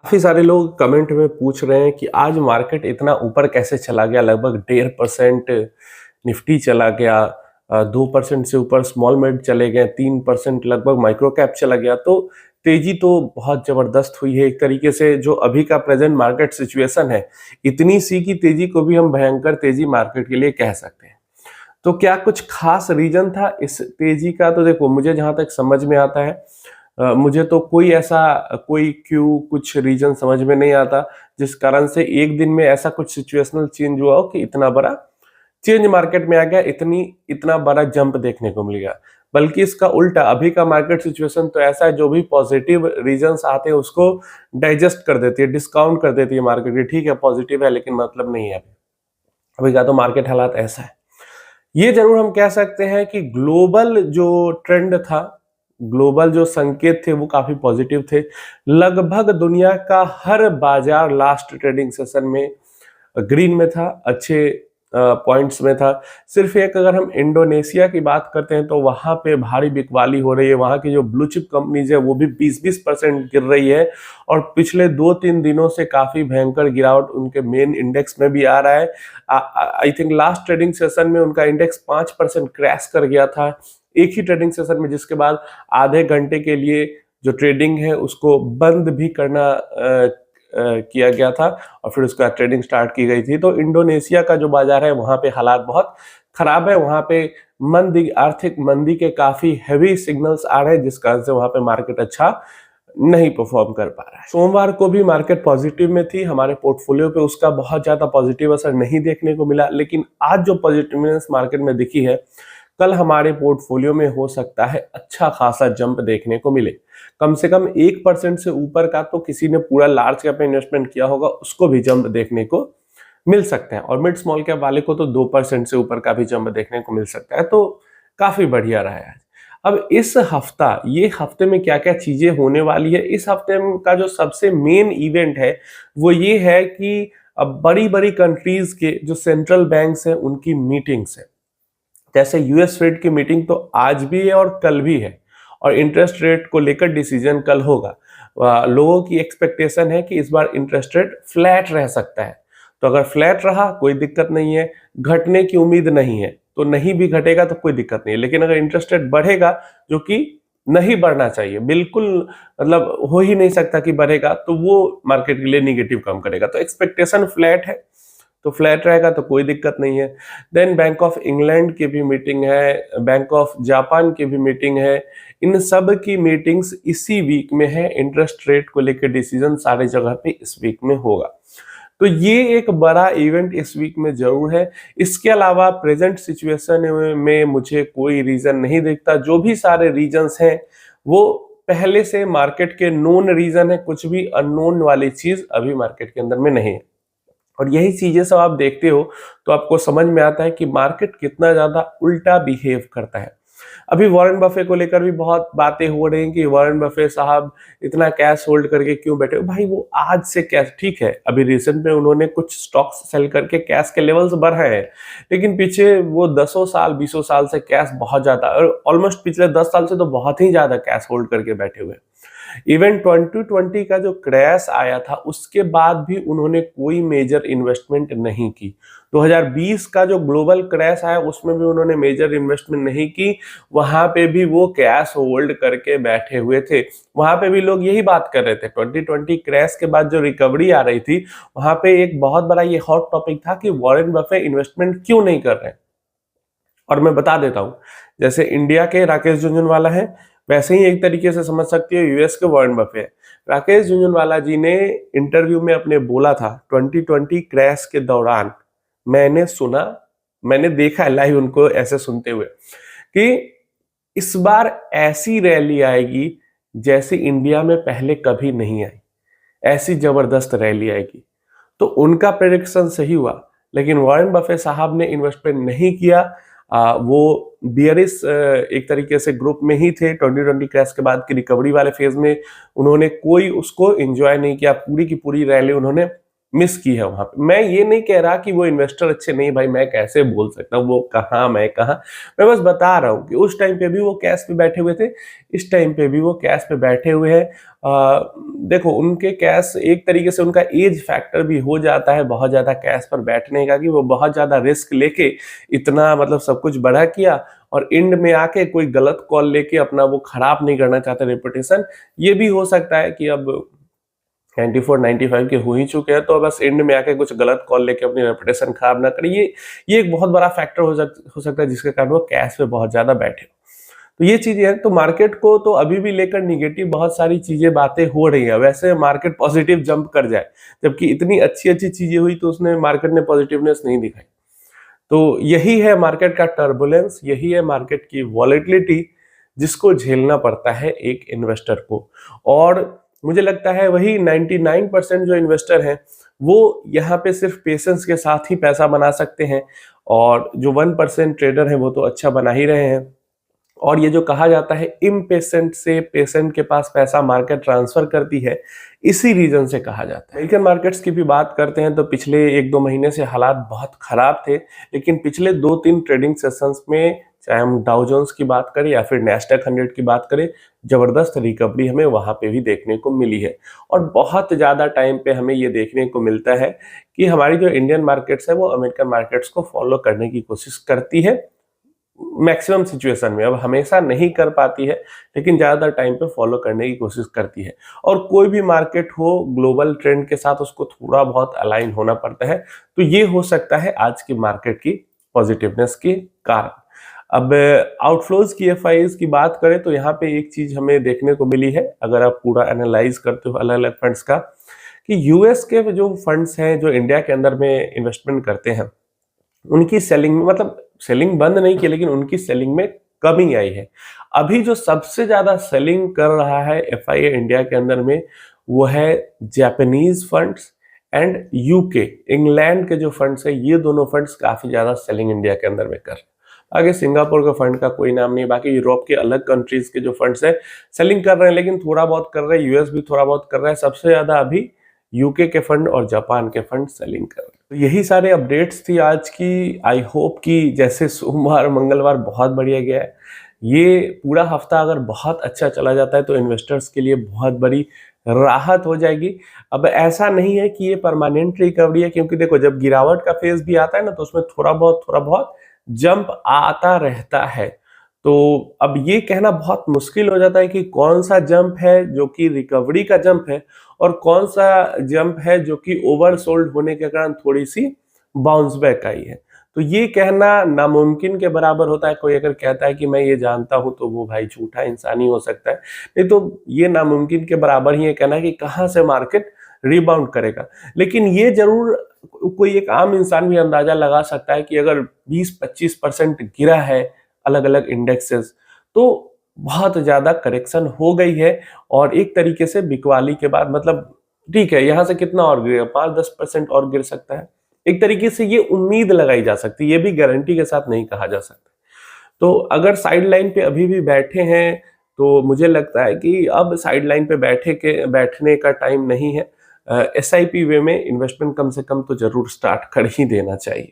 काफ़ी सारे लोग कमेंट में पूछ रहे हैं कि आज मार्केट इतना ऊपर कैसे चला गया, लगभग 1.5% निफ्टी चला गया, 2% से ऊपर स्मॉल मिड चले गए, 3% लगभग माइक्रो कैप चला गया। तो तेजी तो बहुत ज़बरदस्त हुई है। एक तरीके से जो अभी का प्रेजेंट मार्केट सिचुएशन है, इतनी सी की तेजी को भी हम भयंकर तेजी मार्केट के लिए कह सकते हैं। तो क्या कुछ खास रीजन था इस तेजी का? तो देखो, मुझे जहाँ तक समझ में आता है, मुझे तो कोई ऐसा कोई क्यों कुछ रीजन समझ में नहीं आता जिस कारण से एक दिन में ऐसा कुछ सिचुएशनल चेंज हुआ हो कि इतना बड़ा चेंज मार्केट में आ गया, इतना बड़ा जंप देखने को मिल गया। बल्कि इसका उल्टा, अभी का मार्केट सिचुएशन तो ऐसा है, जो भी पॉजिटिव रीजंस आते हैं उसको डाइजेस्ट कर देती है, डिस्काउंट कर देती है मार्केट की। ठीक है, पॉजिटिव है लेकिन मतलब नहीं है। अभी अभी का तो मार्केट हालात ऐसा है। ये जरूर हम कह सकते हैं कि ग्लोबल जो ट्रेंड था, ग्लोबल जो संकेत थे वो काफी पॉजिटिव थे। लगभग दुनिया का हर बाजार लास्ट ट्रेडिंग सेशन में ग्रीन में था, अच्छे पॉइंट्स में था। सिर्फ एक अगर हम इंडोनेशिया की बात करते हैं तो वहां पे भारी बिकवाली हो रही है। वहां की जो ब्लू चिप कंपनीज है वो भी 20-20% गिर रही है, और पिछले 2-3 दिनों से काफी भयंकर गिरावट उनके मेन इंडेक्स में भी आ रहा है। I think last trading session में उनका इंडेक्स 5% क्रैश कर गया था, एक ही ट्रेडिंग सेशन में, जिसके बाद आधे घंटे के लिए जो ट्रेडिंग है उसको बंद भी करना किया गया था, और फिर उसका ट्रेडिंग स्टार्ट की गई थी। तो इंडोनेशिया का जो बाजार है वहां पे हालात बहुत खराब है। वहां पे मंदी, आर्थिक मंदी के काफी हैवी सिग्नल्स आ रहे हैं, जिस कारण से वहां पे मार्केट अच्छा नहीं परफॉर्म कर पा रहा है। सोमवार को भी मार्केट पॉजिटिव में थी, हमारे पोर्टफोलियो पे उसका बहुत ज्यादा पॉजिटिव असर नहीं देखने को मिला। लेकिन आज जो पॉजिटिवनेस मार्केट में दिखी है, कल हमारे पोर्टफोलियो में हो सकता है अच्छा खासा जंप देखने को मिले। कम से कम 1% से ऊपर का तो किसी ने पूरा लार्ज कैप में इन्वेस्टमेंट किया होगा, उसको भी जंप देखने को मिल सकता है। और मिड स्मॉल कैप वाले को तो 2% से ऊपर का भी जंप देखने को मिल सकता है। तो काफी बढ़िया रहा है आज। अब इस हफ्ता, ये हफ्ते में क्या क्या चीजें होने वाली है, इस हफ्ते का जो सबसे मेन इवेंट है वो ये है कि अब बड़ी बड़ी कंट्रीज के जो सेंट्रल बैंक्स हैं उनकी मीटिंग्स है। जैसे यूएस फेड की मीटिंग तो आज भी है और कल भी है, और इंटरेस्ट रेट को लेकर डिसीजन कल होगा। लोगों की एक्सपेक्टेशन है कि इस बार इंटरेस्ट रेट फ्लैट रह सकता है। तो अगर फ्लैट रहा कोई दिक्कत नहीं है, घटने की उम्मीद नहीं है तो नहीं भी घटेगा तो कोई दिक्कत नहीं है। लेकिन अगर इंटरेस्ट रेट बढ़ेगा, जो कि नहीं बढ़ना चाहिए, बिल्कुल मतलब हो ही नहीं सकता कि बढ़ेगा, तो वो मार्केट के लिए निगेटिव काम करेगा। तो एक्सपेक्टेशन फ्लैट है, तो फ्लैट रहेगा तो कोई दिक्कत नहीं है। देन बैंक ऑफ इंग्लैंड की भी मीटिंग है, बैंक ऑफ जापान की भी मीटिंग है। इन सब की मीटिंग्स इसी वीक में है। इंटरेस्ट रेट को लेकर डिसीजन सारे जगह पे इस वीक में होगा। तो ये एक बड़ा इवेंट इस वीक में जरूर है। इसके अलावा प्रेजेंट सिचुएशन में मुझे कोई रीजन नहीं दिखता। जो भी सारे रीजंस हैं वो पहले से मार्केट के नोन रीजन है, कुछ भी अननोन वाली चीज अभी मार्केट के अंदर में नहीं है। और यही चीजें सब आप देखते हो तो आपको समझ में आता है कि मार्केट कितना ज्यादा उल्टा बिहेव करता है। अभी वॉरेन बफे को लेकर भी बहुत बातें हो रही हैं कि वॉरेन बफे साहब इतना कैश होल्ड करके क्यों बैठे हो। भाई वो आज से कैश, ठीक है अभी रिसेंट में उन्होंने कुछ स्टॉक्स सेल करके कैश के लेवल्स बढ़ाए हैं, लेकिन पीछे वो 10 साल 20 साल से कैश बहुत ज्यादा, और ऑलमोस्ट पिछले 10 साल से तो बहुत ही ज्यादा कैश होल्ड करके बैठे हुए हैं। इवन 2020 का जो क्रैश आया था उसके बाद भी उन्होंने कोई मेजर इन्वेस्टमेंट नहीं की। 2020 का जो ग्लोबल क्रैश आया उसमें भी उन्होंने मेजर इन्वेस्टमेंट नहीं की, वहां पे भी वो कैश होल्ड करके बैठे हुए थे। वहां पे भी लोग यही बात कर रहे थे। 2020 क्रैश के बाद जो रिकवरी आ रही थी वहां पे एक बहुत बड़ा ये हॉट टॉपिक था कि वॉरेन बफे इन्वेस्टमेंट क्यों नहीं कर रहे हैं। और मैं बता देता हूं, जैसे इंडिया के राकेश झुनझुनवाला है, वैसे ही एक तरीके से समझ सकती है यूएस के वॉरेन बफे। राकेश झुनझुनवाला जी ने इंटरव्यू में अपने बोला था 2020 क्रैश के दौरान, मैंने सुना, मैंने देखा लाइव उनको ऐसे सुनते हुए, कि इस बार ऐसी रैली आएगी जैसे इंडिया में पहले कभी नहीं आई, ऐसी जबरदस्त रैली आएगी। तो उनका प्रेडिक्शन सही हुआ, लेकिन वॉरेन बफे साहब ने इन्वेस्टमेंट नहीं किया। वो बियरिश एक तरीके से ग्रुप में ही थे। 2020 क्रैश के बाद की रिकवरी वाले फेज में उन्होंने कोई उसको एंजॉय नहीं किया। पूरी की पूरी रैली उन्होंने मिस की है वहां पे। मैं ये नहीं कह रहा कि वो इन्वेस्टर अच्छे नहीं, भाई मैं कैसे बोल सकता हूँ वो कहाँ मैं कहाँ, मैं बस बता रहा हूँ कि उस टाइम पे भी वो कैश पे बैठे हुए थे, इस टाइम पे भी वो कैश पे बैठे हुए हैं। देखो उनके कैश एक तरीके से उनका एज फैक्टर भी हो जाता है बहुत ज्यादा कैश पर बैठने का, कि वो बहुत ज्यादा रिस्क लेके इतना मतलब सब कुछ बड़ा किया और एंड में आके कोई गलत कॉल लेके अपना वो खराब नहीं करना चाहते रेपुटेशन। ये भी हो सकता है कि अब 94 95 के हो ही चुके हैं, तो बस एंड में आके कुछ गलत कॉल लेके अपनी रेपुटेशन खराब ना करें। ये एक बहुत बड़ा फैक्टर हो सकता है जिसके कारण वो कैश पे बहुत ज्यादा बैठे। तो ये चीजें हैं, तो मार्केट को तो अभी भी लेकर निगेटिव बहुत सारी चीजें बातें हो रही है। वैसे मार्केट पॉजिटिव जंप कर जाए, जबकि इतनी अच्छी अच्छी चीजें हुई तो उसने मार्केट ने पॉजिटिवनेस नहीं दिखाई। तो यही है मार्केट का टर्बुलेंस, यही है मार्केट की वॉलेटिलिटी, जिसको झेलना पड़ता है एक इन्वेस्टर को। और मुझे लगता है वही 99% जो इन्वेस्टर हैं वो यहाँ पे सिर्फ पेशेंस के साथ ही पैसा बना सकते हैं, और जो 1% ट्रेडर हैं वो तो अच्छा बना ही रहे हैं। और ये जो कहा जाता है इम्पेशेंट से पेशेंट के पास पैसा मार्केट ट्रांसफर करती है, इसी रीजन से कहा जाता है। अमेरिकन मार्केट्स की भी बात करते हैं तो पिछले 1-2 महीने से हालात बहुत खराब थे, लेकिन पिछले 2-3 ट्रेडिंग सेशंस में चाहे हम डाउ जोन्स की बात करें या फिर नैस्डैक 100 की बात करें, जबरदस्त रिकवरी हमें वहां पे भी देखने को मिली है। और बहुत ज्यादा टाइम पे हमें ये देखने को मिलता है कि हमारी जो इंडियन मार्केट्स है वो अमेरिकन मार्केट्स को फॉलो करने की कोशिश करती है मैक्सिमम सिचुएशन में। अब हमेशा नहीं कर पाती है, लेकिन ज्यादातर टाइम पे फॉलो करने की कोशिश करती है। और कोई भी मार्केट हो ग्लोबल ट्रेंड के साथ उसको थोड़ा बहुत अलाइन होना पड़ता है। तो ये हो सकता है आज की मार्केट की पॉजिटिवनेस के कारण। अब आउटफ्लोज की एफआईज की बात करें तो यहाँ पे एक चीज हमें देखने को मिली है, अगर आप पूरा एनालाइज करते हो अलग अलग फंड्स का, कि यूएस के जो फंड्स हैं जो इंडिया के अंदर में इन्वेस्टमेंट करते हैं, उनकी सेलिंग में मतलब सेलिंग बंद नहीं की, लेकिन उनकी सेलिंग में कमी आई है। अभी जो सबसे ज्यादा सेलिंग कर रहा है एफआईए इंडिया के अंदर में वो है Japanese funds and UK, England के जो फंड्स है, ये दोनों फंड्स काफी ज्यादा सेलिंग इंडिया के अंदर में कर रहे हैं। आगे सिंगापुर का फंड का कोई नाम नहीं, बाकी यूरोप के अलग कंट्रीज के जो फंड्स है सेलिंग कर रहे हैं, लेकिन थोड़ा बहुत कर रहे हैं, यूएस भी थोड़ा बहुत कर रहा है। सबसे ज्यादा अभी यूके के फंड और जापान के फंड सेलिंग कर रहे हैं। तो यही सारे अपडेट्स थी आज की। आई होप कि जैसे सोमवार मंगलवार बहुत बढ़िया गया है, ये पूरा हफ्ता अगर बहुत अच्छा चला जाता है तो इन्वेस्टर्स के लिए बहुत बड़ी राहत हो जाएगी। अब ऐसा नहीं है कि ये परमानेंट रिकवरी है, क्योंकि देखो जब गिरावट का फेज भी आता है ना तो उसमें थोड़ा बहुत जंप आता रहता है। तो अब ये कहना बहुत मुश्किल हो जाता है कि कौन सा जंप है जो कि रिकवरी का जंप है और कौन सा जंप है जो कि ओवरसोल्ड होने के कारण थोड़ी सी बाउंस बैक आई है। तो ये कहना नामुमकिन के बराबर होता है। कोई अगर कहता है कि मैं ये जानता हूं तो वो भाई झूठा इंसान ही हो सकता है, नहीं तो ये नामुमकिन के बराबर ही है कहना कि कहां से मार्केट रिबाउंड करेगा। लेकिन ये जरूर कोई एक आम इंसान भी अंदाजा लगा सकता है कि अगर 20-25% गिरा है अलग अलग इंडेक्सेस तो बहुत ज्यादा करेक्शन हो गई है। और एक तरीके से बिकवाली के बाद मतलब ठीक है, यहां से कितना और गिरेगा, 5-10% और गिर सकता है। एक तरीके से ये उम्मीद लगाई जा सकती है, ये भी गारंटी के साथ नहीं कहा जा सकता। तो अगर साइड लाइन पे अभी भी बैठे हैं तो मुझे लगता है कि अब साइड लाइन पे बैठने का टाइम नहीं है। एसआईपी वे में इन्वेस्टमेंट कम से कम तो जरूर स्टार्ट कर ही देना चाहिए।